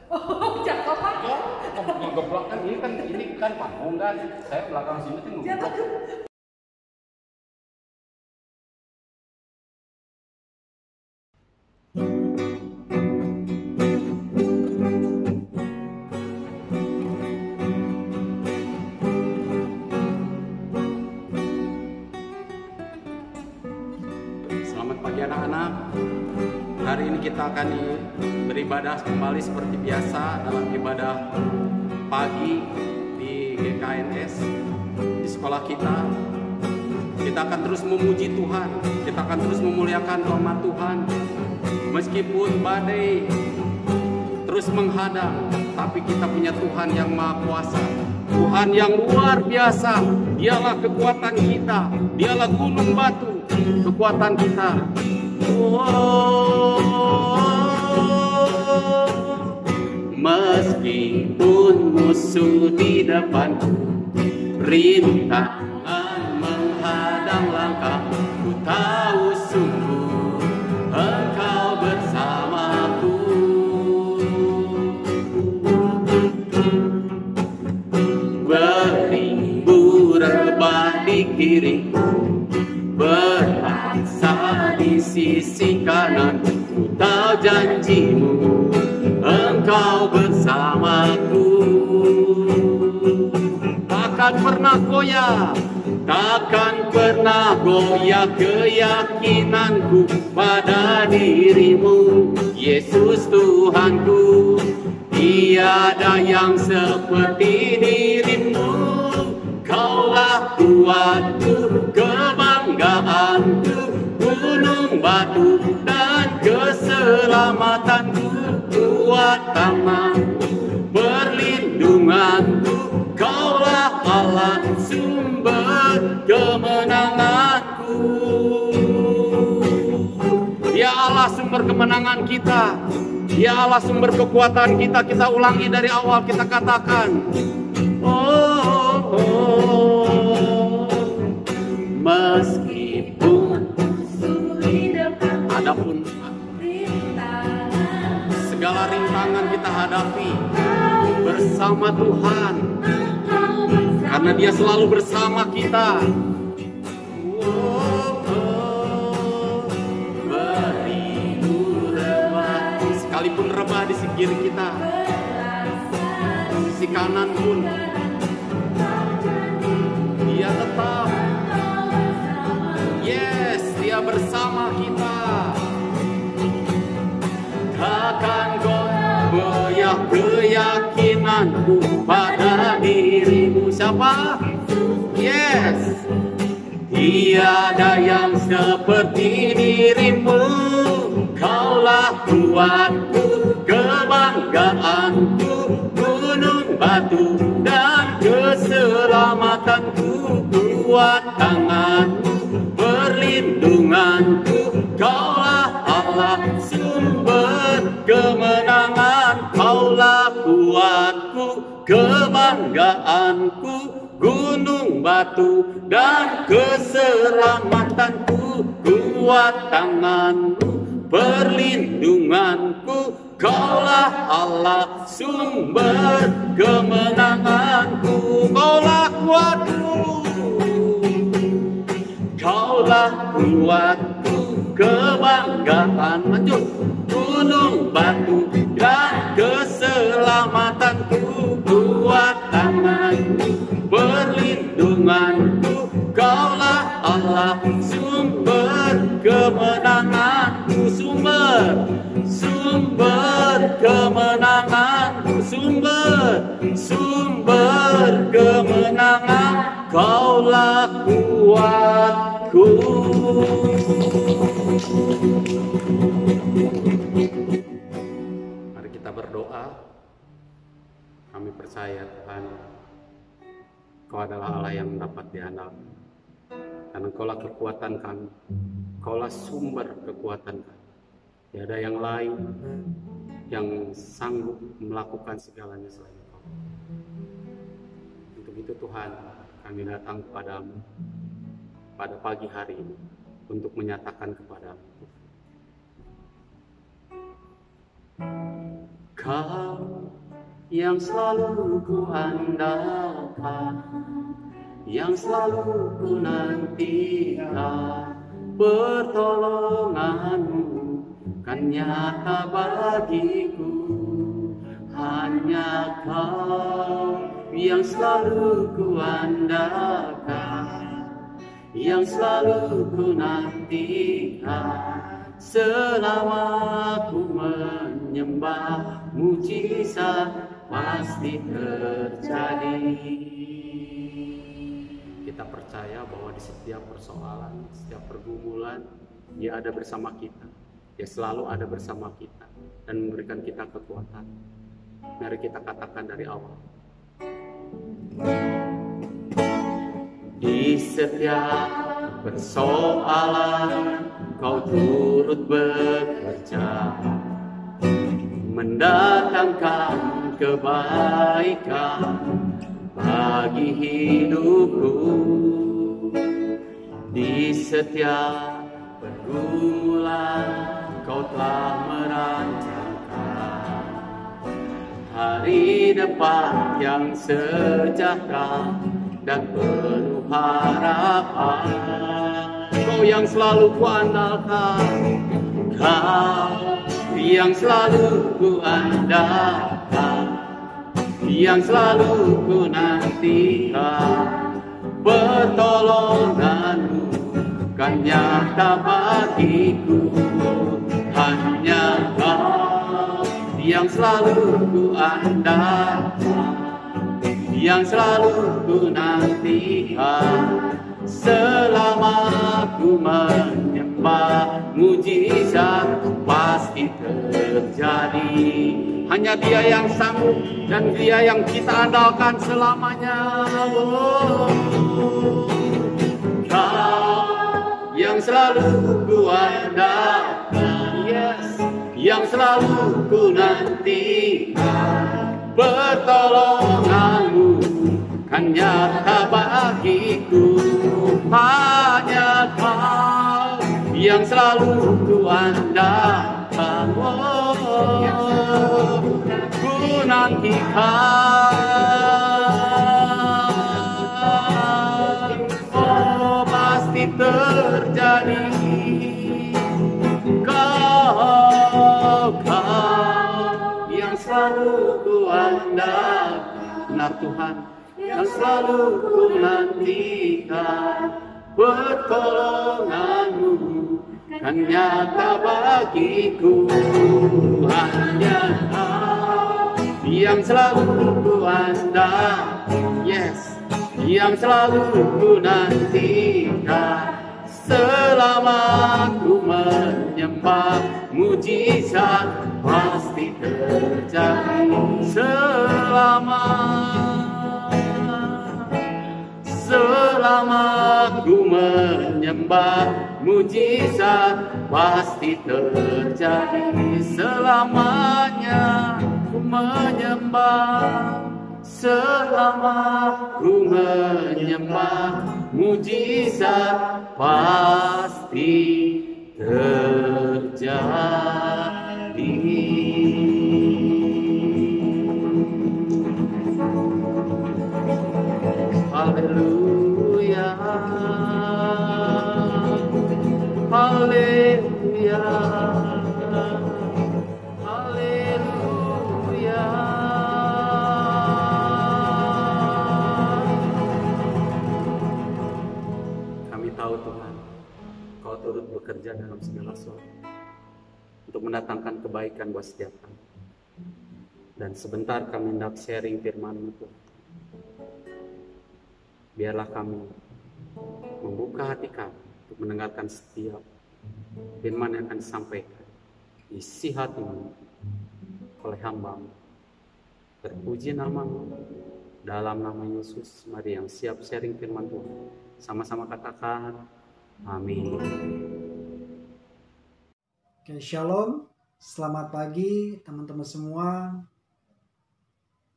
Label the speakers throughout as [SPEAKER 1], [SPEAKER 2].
[SPEAKER 1] Oh, jatuh Pak.
[SPEAKER 2] Ya, ngegeblok kan ini kan panggung kan. Saya belakang sini tuh
[SPEAKER 1] Jatuh.
[SPEAKER 2] ngegeblok. Selamat pagi anak-anak. Hari ini kita akan beribadah kembali seperti biasa dalam ibadah pagi di GKNS di sekolah kita. Kita akan terus memuji Tuhan, kita akan terus memuliakan nama Tuhan. Meskipun badai terus menghadang, tapi kita punya Tuhan yang Maha Kuasa, Tuhan yang luar biasa. Dialah kekuatan kita, dialah gunung batu kekuatan kita. Meskipun musuh di depanku, rintangan menghadang langkahku, ku tahu sungguh Engkau bersamaku. Beribu rebah di kiriku, berasa di sisi kanan, ku tahu janjimu Engkau bersamaku. Takkan pernah goyah, takkan pernah goyah keyakinanku pada dirimu, Yesus Tuhanku. Tiada yang seperti dirimu, Kaulah kuatku, kebanggaanku, gunung batu dan keselamatanku, kuat tanganku, perlindunganku, Kaulah Allah sumber kemenanganku. Ya Allah sumber kemenangan kita, Ya Allah sumber kekuatan kita. Kita ulangi dari awal, kita katakan, meskipun adapun segala rintangan kita hadapi bersama Tuhan, karena Dia selalu bersama kita. Beribu rebah, sekalipun rebah di sisi kiri kita, di sisi kanan pun Dia tetap, yes, Dia bersama kita. Takkan goyah keyakinanku pada dirimu. Siapa? Yes. Tiada yang seperti dirimu, Kaulah kuatku, kebanggaanku, gunung batu dan keselamatanku, kuat tanganku, perlindunganku, Kaulah Allah sumber kemenangan. Kaulah kuatku, kebanggaanku, gunung batu dan keselamatanku, kuat tanganku, perlindunganku, Kaulah Allah sumber kemenanganku. Kaulah kuatku, Kaulah kuatku, kebanggaan, lanjut, gunung batu dan keselamatanku, kuat tanganku, perlindunganku, Kaulah Allah sumber kemenanganku, sumber kemenanganku, sumber kemenangan, Kaulah kuatku. Mari kita berdoa. Kami percaya Tuhan, Kau adalah Allah yang dapat diandalkan, karena Kaulah kekuatan kami, Kaulah sumber kekuatan kami. Tiada yang lain yang sanggup melakukan segalanya selain Kau. Untuk itu Tuhan, kami datang kepadamu pada pagi hari ini untuk menyatakan kepadamu, Kau yang selalu ku andalkan, yang selalu ku nantikan. Pertolonganmu kan nyata bagiku, hanya Kau yang selalu ku andalkan, yang selalu ku nantikan. Selama ku menyembah, mujizat pasti terjadi. Kita percaya bahwa di setiap persoalan, setiap pergumulan, Dia ada bersama kita. Dia selalu ada bersama kita dan memberikan kita kekuatan. Mari kita katakan dari awal. Di setiap persoalan Kau turut bekerja, mendatangkan kebaikan bagi hidupku. Di setiap pergumulan Kau telah merancangkan hari depan yang sejahtera dan penuh harapan. Kau yang selalu ku andalkan, Kau yang selalu ku andalkan, yang selalu ku nantikan. Pertolonganmu kan nyata bagiku, hanya Kau yang selalu ku andalkan, yang selalu ku nantikan. Selama ku menyembah, mujizat pasti terjadi. Hanya Dia yang sanggup dan Dia yang kita andalkan selamanya. Kau yang selalu ku andalkan, yes, yang selalu ku nantikan. Pertolonganmu kan nyata bagiku, hanya Kau yang selalu ku andalkan. Ku nantikan, pasti terjadi. Kau yang selalu ku andalkan. Benar Tuhan, yang selalu ku nantikan. Pertolonganmu kan nyata bagiku, hanya Kau yang selalu ku andalkan, yes, yang selalu ku nantikan. Selama ku menyembah, mujizat pasti terjadi. Selama ku menyembah, mujizat pasti terjadi. Selamanya ku menyembah, selama ku menyembah, mujizat pasti terjadi. Haleluya, haleluya, haleluya. Kami tahu Tuhan, Kau turut bekerja dalam segala sesuatu untuk mendatangkan kebaikan buat setiap kami. Dan sebentar kami hendak sharing firman-Mu Tuhan. Biarlah kami membuka hati kami untuk mendengarkan setiap firman yang akan disampaikan. Isi hatimu oleh hamba-Mu. Terpuji nama-Mu. Dalam nama Yesus, mari yang siap sharing firman Tuhan. Sama-sama katakan, amin.
[SPEAKER 1] Oke, shalom. Selamat pagi teman-teman semua.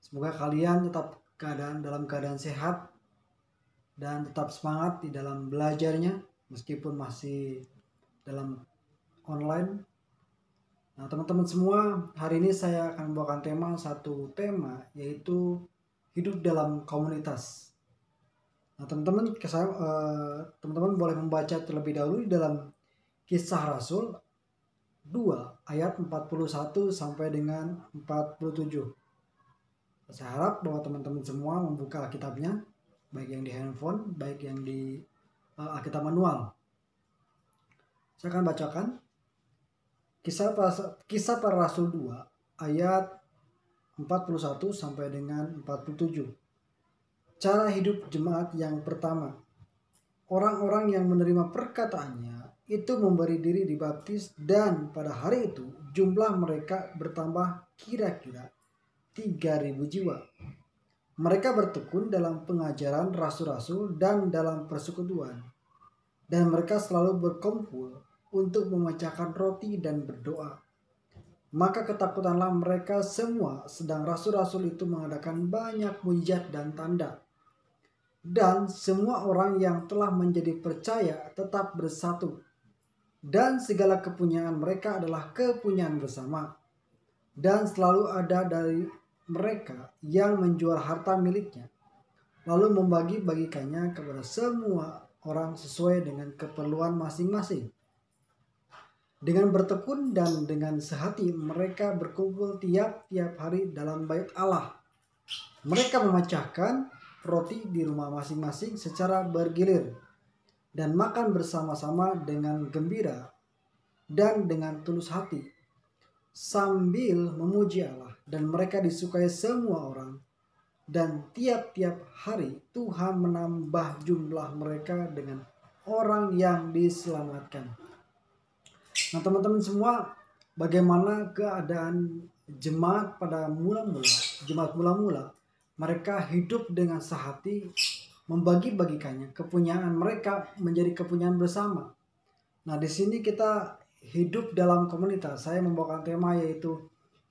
[SPEAKER 1] Semoga kalian tetap dalam keadaan sehat dan tetap semangat di dalam belajarnya meskipun masih dalam online. Nah, teman-teman semua, hari ini saya akan membawakan satu tema yaitu hidup dalam komunitas. Nah, teman-teman boleh membaca terlebih dahulu di dalam Kisah Rasul 2 ayat 41 sampai dengan 47. Saya harap bahwa teman-teman semua membuka Alkitabnya, baik yang di handphone, baik yang di Alkitab manual. Saya akan bacakan Kisah Para Rasul 2 ayat 41 sampai dengan 47. Cara hidup jemaat yang pertama. Orang-orang yang menerima perkataannya itu memberi diri dibaptis, dan pada hari itu jumlah mereka bertambah kira-kira 3.000 jiwa. Mereka bertekun dalam pengajaran rasul-rasul dan dalam persekutuan, dan mereka selalu berkumpul untuk memecahkan roti dan berdoa. Maka ketakutanlah mereka semua, sedang rasul-rasul itu mengadakan banyak mujizat dan tanda. Dan semua orang yang telah menjadi percaya tetap bersatu, dan segala kepunyaan mereka adalah kepunyaan bersama. Dan selalu ada dari mereka yang menjual harta miliknya, lalu membagi-bagikannya kepada semua orang sesuai dengan keperluan masing-masing. Dengan bertekun dan dengan sehati mereka berkumpul tiap-tiap hari dalam bait Allah. Mereka memecahkan roti di rumah masing-masing secara bergilir dan makan bersama-sama dengan gembira dan dengan tulus hati, sambil memuji Allah, dan mereka disukai semua orang. Dan tiap-tiap hari Tuhan menambah jumlah mereka dengan orang yang diselamatkan. Nah, teman-teman semua, bagaimana keadaan jemaat pada jemaat mula-mula? Mereka hidup dengan sehati, membagi-bagikannya, kepunyaan mereka menjadi kepunyaan bersama. Nah, di sini kita hidup dalam komunitas. Saya membawakan tema yaitu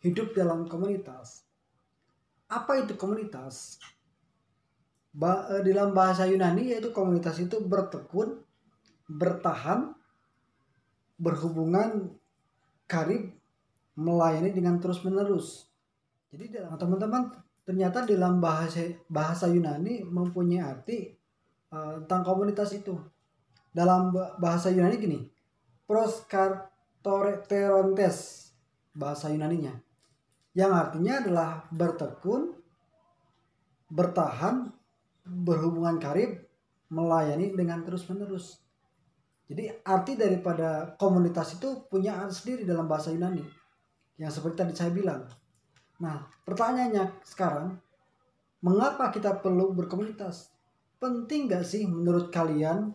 [SPEAKER 1] hidup dalam komunitas. Apa itu komunitas? Dalam bahasa Yunani yaitu komunitas itu bertekun, bertahan, berhubungan karib, melayani dengan terus-menerus. Jadi teman-teman, ternyata dalam bahasa Yunani mempunyai arti tentang komunitas itu. Dalam bahasa Yunani gini, proskarterontes bahasa Yunaninya, yang artinya adalah bertekun, bertahan, berhubungan karib, melayani dengan terus-menerus. Jadi arti daripada komunitas itu punya arti sendiri dalam bahasa Yunani, yang seperti tadi saya bilang. Nah, pertanyaannya sekarang, mengapa kita perlu berkomunitas? Penting gak sih menurut kalian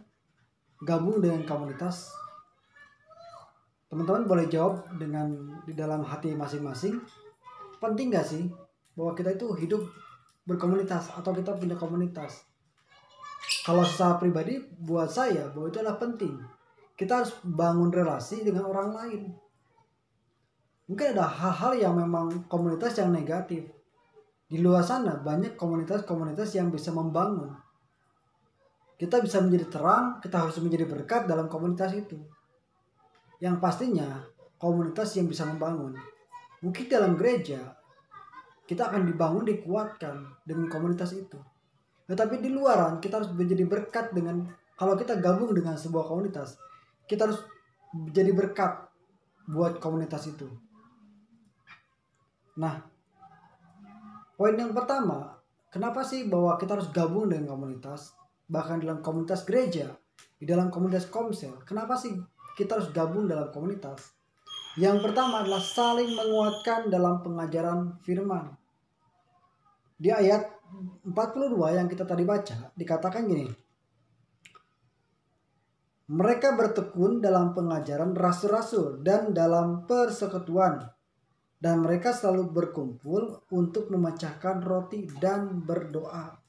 [SPEAKER 1] gabung dengan komunitas? Teman-teman boleh jawab dengan di dalam hati masing-masing. Penting gak sih bahwa kita itu hidup berkomunitas atau kita punya komunitas? Kalau secara pribadi, buat saya bahwa itu adalah penting. Kita harus bangun relasi dengan orang lain. Mungkin ada hal-hal yang memang komunitas yang negatif. Di luar sana banyak komunitas-komunitas yang bisa membangun. Kita bisa menjadi terang, kita harus menjadi berkat dalam komunitas itu. Yang pastinya komunitas yang bisa membangun. Mungkin dalam gereja kita akan dibangun, dikuatkan dengan komunitas itu. Tetapi di luaran kita harus menjadi berkat dengan, kalau kita gabung dengan sebuah komunitas, kita harus menjadi berkat buat komunitas itu. Nah, poin yang pertama, kenapa sih bahwa kita harus gabung dengan komunitas? Bahkan dalam komunitas gereja, di dalam komunitas komsel, kenapa sih kita harus gabung dalam komunitas? Yang pertama adalah saling menguatkan dalam pengajaran firman. Di ayat 42 yang kita tadi baca, dikatakan gini, mereka bertekun dalam pengajaran rasul-rasul dan dalam persekutuan, dan mereka selalu berkumpul untuk memecahkan roti dan berdoa.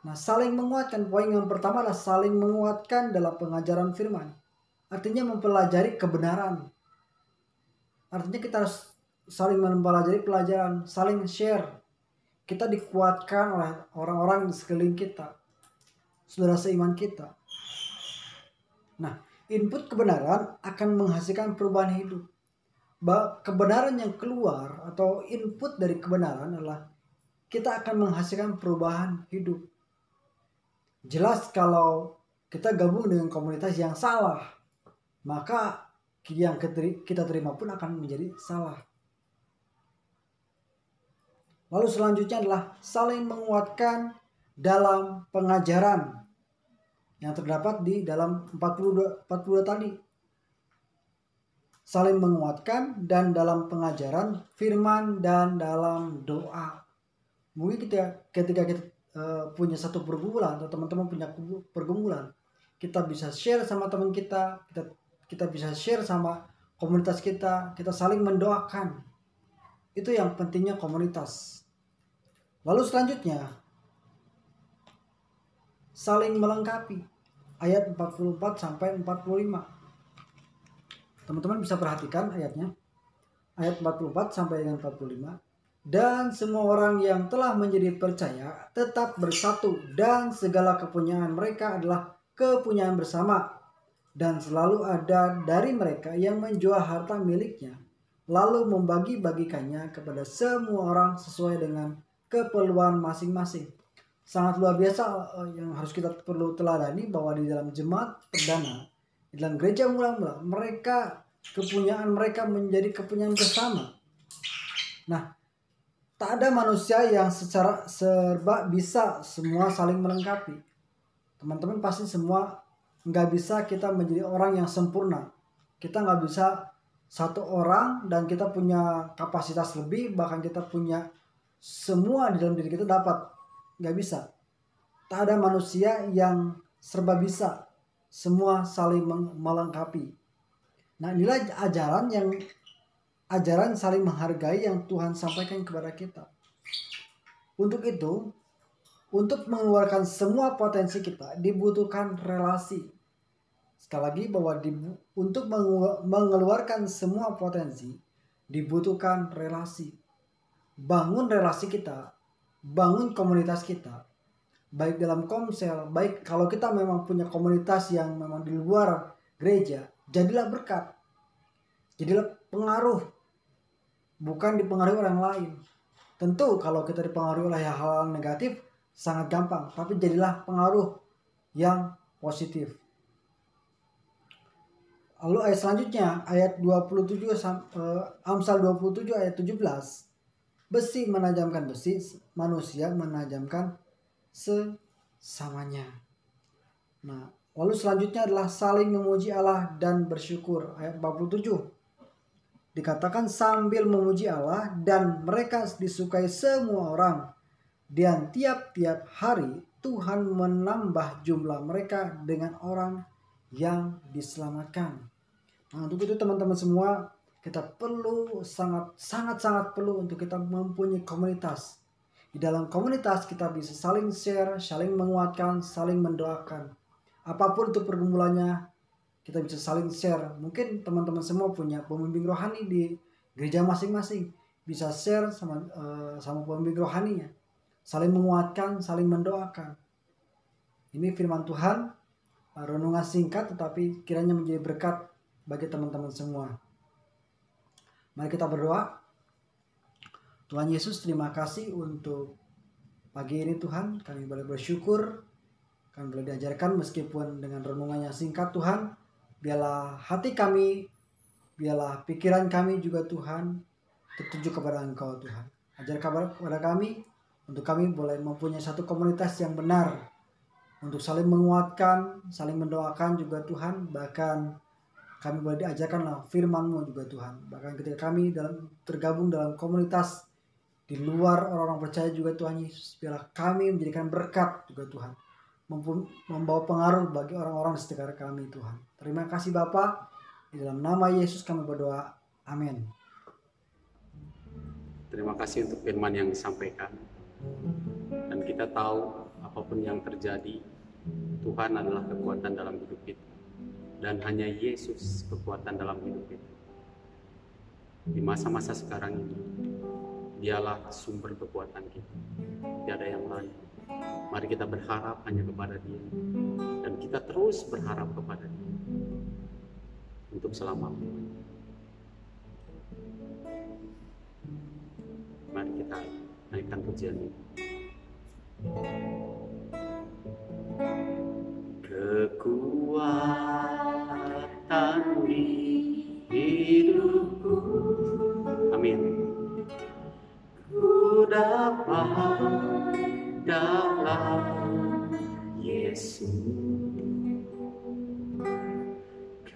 [SPEAKER 1] Nah, saling menguatkan. Poin yang pertama adalah saling menguatkan dalam pengajaran firman. Artinya mempelajari kebenaran. Artinya kita harus saling mempelajari pelajaran, saling share. Kita dikuatkan oleh orang-orang di sekeliling kita, saudara seiman kita. Nah, input kebenaran akan menghasilkan perubahan hidup. kebenaran yang keluar atau input dari kebenaran adalah kita akan menghasilkan perubahan hidup. Jelas kalau kita gabung dengan komunitas yang salah, maka yang kita terima pun akan menjadi salah. Lalu selanjutnya adalah saling menguatkan dalam pengajaran yang terdapat di dalam 42 tadi. Saling menguatkan dan dalam pengajaran firman dan dalam doa. Mungkin ketika kita punya satu pergumulan atau teman-teman punya pergumulan, kita bisa share sama teman kita bisa share sama komunitas kita saling mendoakan. Itu yang pentingnya komunitas. Lalu selanjutnya saling melengkapi, ayat 44 sampai 45. Teman-teman bisa perhatikan ayatnya, ayat 44 sampai dengan 45. Dan semua orang yang telah menjadi percaya tetap bersatu, dan segala kepunyaan mereka adalah kepunyaan bersama. Dan selalu ada dari mereka yang menjual harta miliknya, lalu membagi-bagikannya kepada semua orang sesuai dengan keperluan masing-masing. Sangat luar biasa yang harus kita perlu teladani, bahwa di dalam jemaat perdana, di dalam gereja mula-mula, mereka kepunyaan mereka menjadi kepunyaan bersama. Nah, tak ada manusia yang secara serba bisa semua saling melengkapi. Teman-teman pasti semua nggak bisa kita menjadi orang yang sempurna. Kita nggak bisa satu orang dan kita punya kapasitas lebih, bahkan kita punya semua di dalam diri kita dapat. Nggak bisa. Tak ada manusia yang serba bisa. Semua saling melengkapi. Nah, inilah ajaran saling menghargai yang Tuhan sampaikan kepada kita. Untuk itu, untuk mengeluarkan semua potensi kita dibutuhkan relasi. Sekali lagi, bahwa untuk mengeluarkan semua potensi dibutuhkan relasi. Bangun relasi kita, bangun komunitas kita, baik dalam komsel, baik kalau kita memang punya komunitas yang memang di luar gereja, jadilah berkat, jadilah pengaruh, bukan dipengaruhi orang lain. Tentu kalau kita dipengaruhi oleh hal-hal negatif sangat gampang, tapi jadilah pengaruh yang positif. Lalu ayat selanjutnya, ayat 27, Amsal 27 ayat 17. Besi menajamkan besi, manusia menajamkan sesamanya. Nah, lalu selanjutnya adalah saling memuji Allah dan bersyukur, ayat 47. Dikatakan sambil memuji Allah, dan mereka disukai semua orang, dan tiap-tiap hari Tuhan menambah jumlah mereka dengan orang yang diselamatkan. Nah, untuk itu teman-teman semua, kita perlu sangat perlu untuk kita mempunyai komunitas. Di dalam komunitas kita bisa saling share, saling menguatkan, saling mendoakan. Apapun itu pergumulannya, kita bisa saling share. Mungkin teman-teman semua punya pembimbing rohani di gereja masing-masing, bisa share sama pembimbing rohaninya, saling menguatkan, saling mendoakan. Ini firman Tuhan, renungan singkat tetapi kiranya menjadi berkat bagi teman-teman semua. Mari kita berdoa. Tuhan Yesus, terima kasih untuk pagi ini Tuhan. Kami boleh bersyukur, kami boleh diajarkan meskipun dengan renungan yang singkat Tuhan. Biarlah hati kami, biarlah pikiran kami juga Tuhan tertuju kepada Engkau Tuhan. Ajar kepada kami, untuk kami boleh mempunyai satu komunitas yang benar, untuk saling menguatkan, saling mendoakan juga Tuhan. Bahkan kami boleh diajarkanlah firman-Mu juga Tuhan. Bahkan ketika kami tergabung dalam komunitas di luar orang-orang percaya juga Tuhan Yesus, biarlah kami menjadikan berkat juga Tuhan, membawa pengaruh bagi orang-orang di sekitar kami Tuhan. Terima kasih Bapa, di dalam nama Yesus kami berdoa, amin.
[SPEAKER 2] Terima kasih untuk firman yang disampaikan. Dan kita tahu apapun yang terjadi, Tuhan adalah kekuatan dalam hidup kita. Dan hanya Yesus kekuatan dalam hidup kita. Di masa-masa sekarang ini, Dialah sumber kekuatan kita. Tiada yang lain. Mari kita berharap hanya kepada Dia. Dan kita terus berharap kepada Dia. Untuk selamanya. kita naikkan pujian ini. Kekuatan di hidupku, amin. Ku dapat dalam Yesus,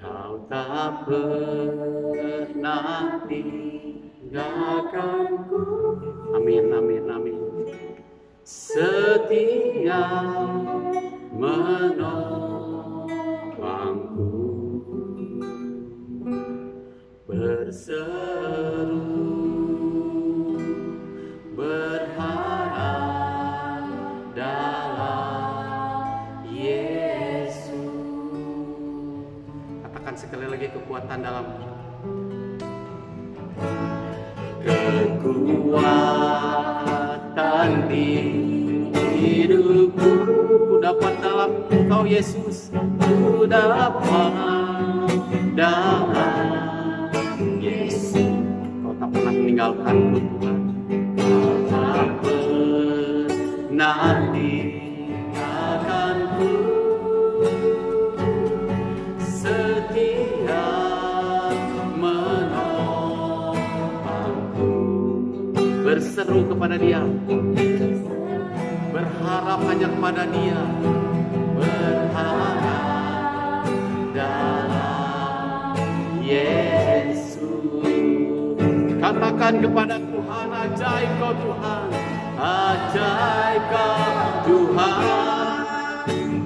[SPEAKER 2] Kau tak pernah tinggalkanku, amin, amin, amin. Setia menopangku, berseru berharap dalam Yesus. Katakan sekali lagi, kekuatan dalam kekuatan di hidupku, ku dapat dalam Engkau Yesus, ku dapat dalam Yesus. Kau tak pernah meninggalkanku Tuhan, Kau tak pernah meninggalkanku, setia menopangku, berseru kepada Dia, berharap hanya kepada Dia, berharap dalam Yesus. Katakan kepada Tuhan, ajaib Kau Tuhan, ajaib Kau Tuhan,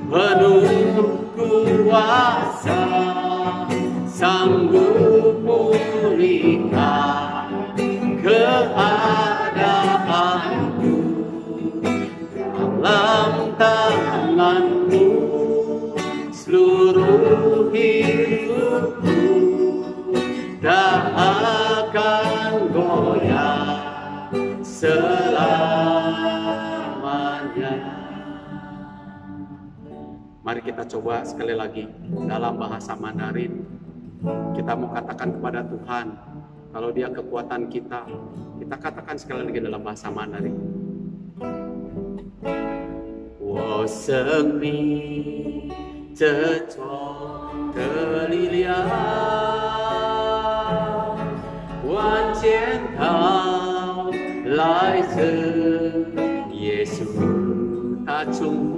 [SPEAKER 2] penuh kuasa, sanggup pulihkan keadaanku, dalam tangan-Mu seluruh hidupku tak akan goyah selamanya. Mari kita coba sekali lagi dalam bahasa Mandarin. Kita mau katakan kepada Tuhan, kalau Dia kekuatan kita, kita katakan sekali lagi dalam bahasa Mandarin. 我生命这种的力量，万千到来自耶稣，他从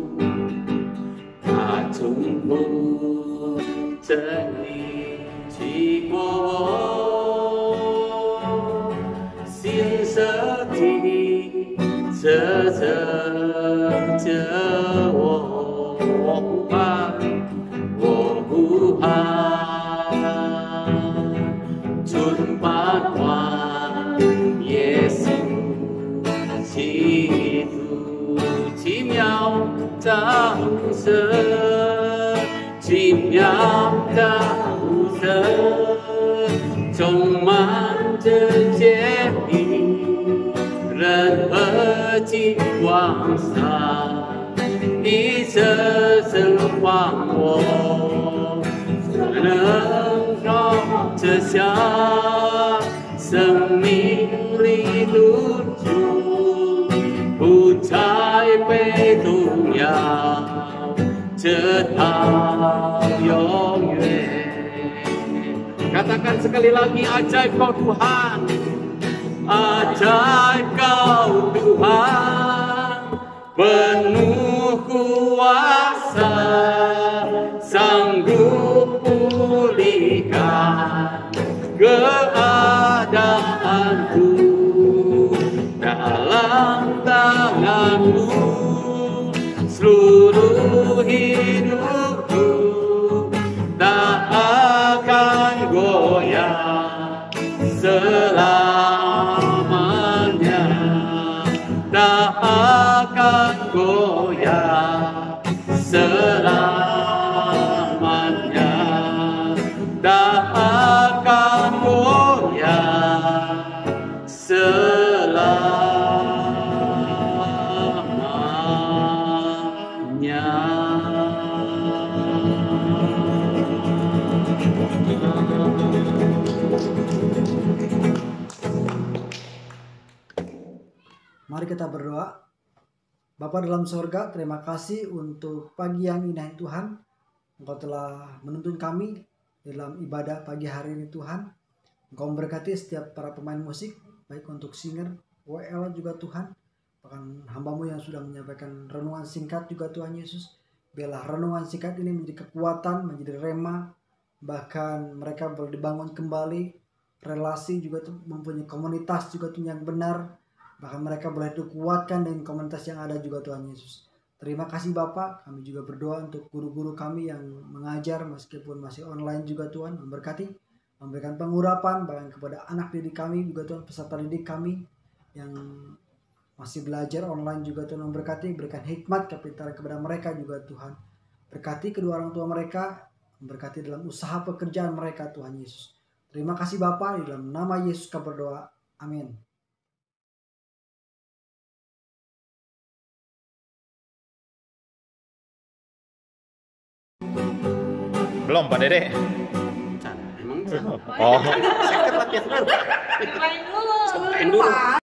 [SPEAKER 2] 不真理激过我，心舍地这着我，我不怕，jumpa耶稣基督奇妙照射，奇妙照射，充满着坚定，任何情况下，你这生还我，能够这下生命里路途，不再被动摇，直到永远。Katakan sekali lagi, ajaib Kau Tuhan, ajaib Kau Tuhan, penuh kuasa, sanggup pulihkan keadaanku, dalam tangan-Mu seluruh hidupku tak akan goyah selamanya, tak akan goyah selamanya, tak akan goyah selamanya.
[SPEAKER 1] Mari kita berdoa. Bapa dalam sorga, terima kasih untuk pagi yang indah Tuhan. Engkau telah menuntun kami dalam ibadah pagi hari ini Tuhan. Engkau memberkati setiap para pemain musik, baik untuk singer, WL juga Tuhan. Bahkan hamba-Mu yang sudah menyampaikan renungan singkat juga Tuhan Yesus. Biarlah renungan singkat ini menjadi kekuatan, menjadi rema. Bahkan mereka boleh dibangun kembali. Relasi juga mempunyai komunitas juga Tuhan yang benar. Bahkan mereka boleh dikuatkan dengan komunitas yang ada juga Tuhan Yesus. Terima kasih Bapak, kami juga berdoa untuk guru-guru kami yang mengajar meskipun masih online juga Tuhan, memberkati, memberikan pengurapan bahkan kepada anak didik kami juga Tuhan, peserta didik kami yang masih belajar online juga Tuhan memberkati, berikan hikmat kepintaran kepada mereka juga Tuhan. Berkati kedua orang tua mereka, memberkati dalam usaha pekerjaan mereka Tuhan Yesus. Terima kasih Bapak, di dalam nama Yesus kami berdoa. Amin.
[SPEAKER 3] Belum Pak Dede.
[SPEAKER 2] Emang
[SPEAKER 3] Oh.
[SPEAKER 2] saya kan latihan dulu.
[SPEAKER 4] Main dulu.
[SPEAKER 2] Main dulu.